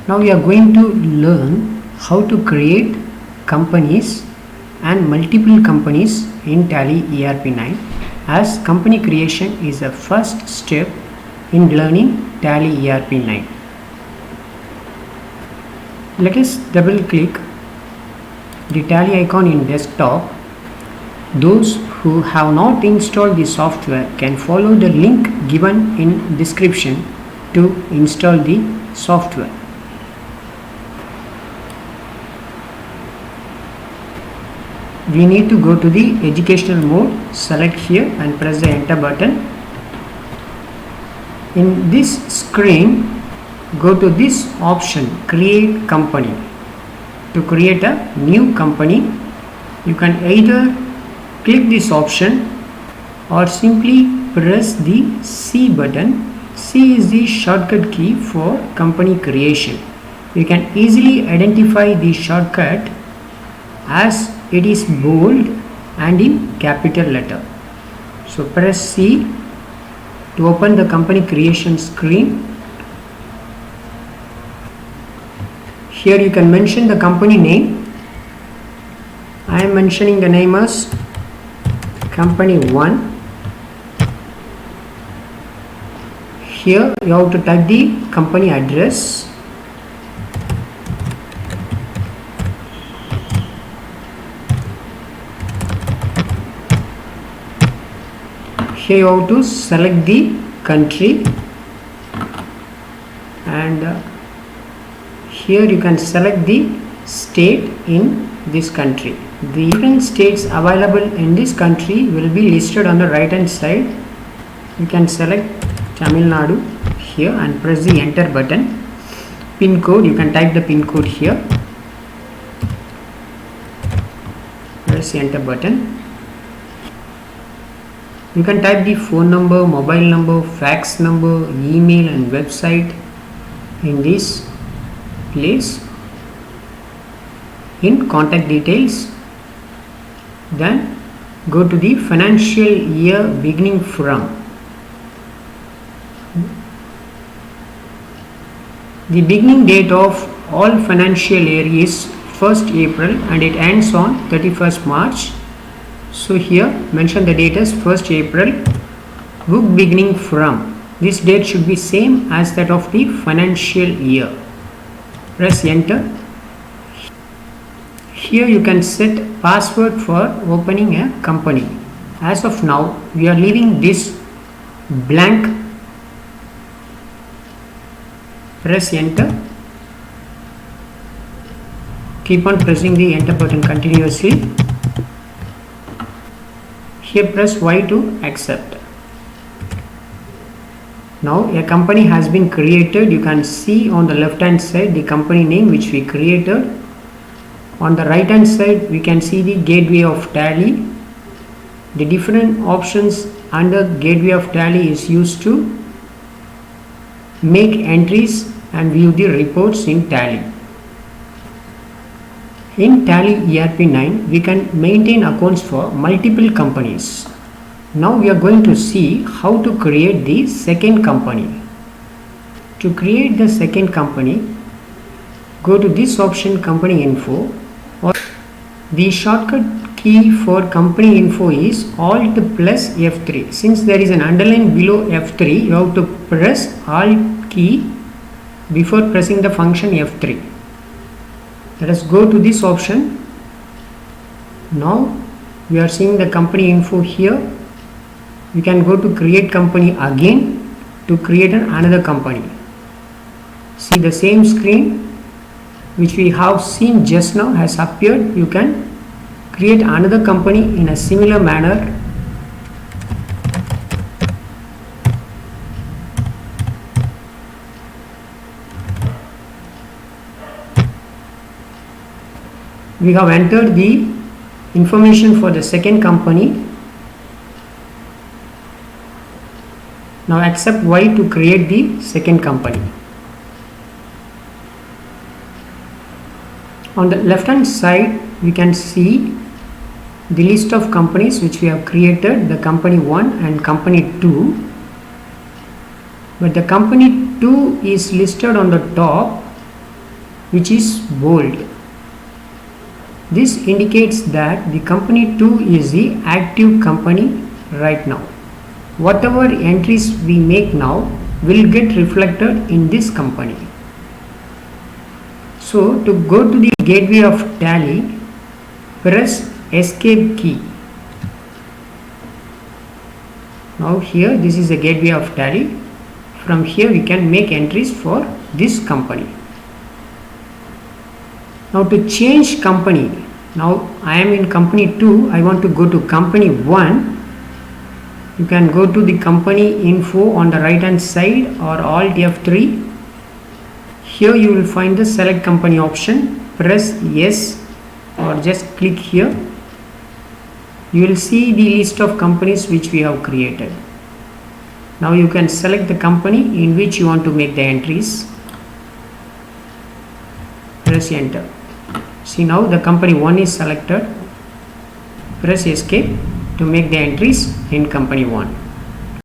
Now we are going to learn how to create companies and multiple companies in Tally ERP9, as company creation is the first step in learning Tally ERP9. Let us double click the Tally icon in desktop. Those who have not installed the software can follow the link given in description to install the software. We need to go to the educational mode, select here and press the enter button. In this screen, go to this option, create company. To create a new company, you can either click this option or simply press the C button. C is the shortcut key for company creation. You can easily identify the shortcut as it is bold and in capital letter. So press C to open the company creation screen. Here you can mention the company name. I am mentioning the name as company 1. Here you have to type the company address. Here you have to select the country, and here you can select the state in this country. The different states available in this country will be listed on the right hand side. You can select Tamil Nadu here and press the enter button. Pin code, you can type the pin code here. Press the enter button. You can type the phone number, mobile number, fax number, email and website in this place in contact details. Then go to the financial year beginning from. The beginning date of all financial year is 1st April and it ends on 31st March. So here mention the date as 1st April. Book beginning from. This date should be same as that of the financial year. Press enter. Here you can set password for opening a company. As of now, we are leaving this blank. Press enter. Keep on pressing the enter button continuously. Here press Y to accept. Now a company has been created. You can see on the left hand side the company name which we created. On the right hand side we can see the gateway of Tally. The different options under gateway of Tally is used to make entries and view the reports in Tally. In Tally ERP9 we can maintain accounts for multiple companies. Now we are going to see how to create the second company. To create the second company, go to this option, company info, or the shortcut key for company info is Alt plus F3. Since there is an underline below F3, you have to press Alt key before pressing the function F3. Let us go to this option. Now we are seeing the company info here. You can go to create company again to create another company. See, the same screen which we have seen just now has appeared. You can create another company in a similar manner. We have entered the information for the second company. Now accept Y to create the second company. On the left hand side we can see the list of companies which we have created, the company 1 and company 2. But the company 2 is listed on the top which is bold. This indicates that the company 2 is the active company right now. Whatever entries we make now will get reflected in this company. So to go to the gateway of Tally, press escape key. Now here this is the gateway of Tally. From here we can make entries for this company. Now to change company, now I am in company 2, I want to go to company 1. You can go to the company info on the right hand side or Alt F3. Here you will find the select company option. Press yes or just click here. You will see the list of companies which we have created. Now you can select the company in which you want to make the entries. Press enter. See, now the company 1 is selected. Press escape to make the entries in company 1.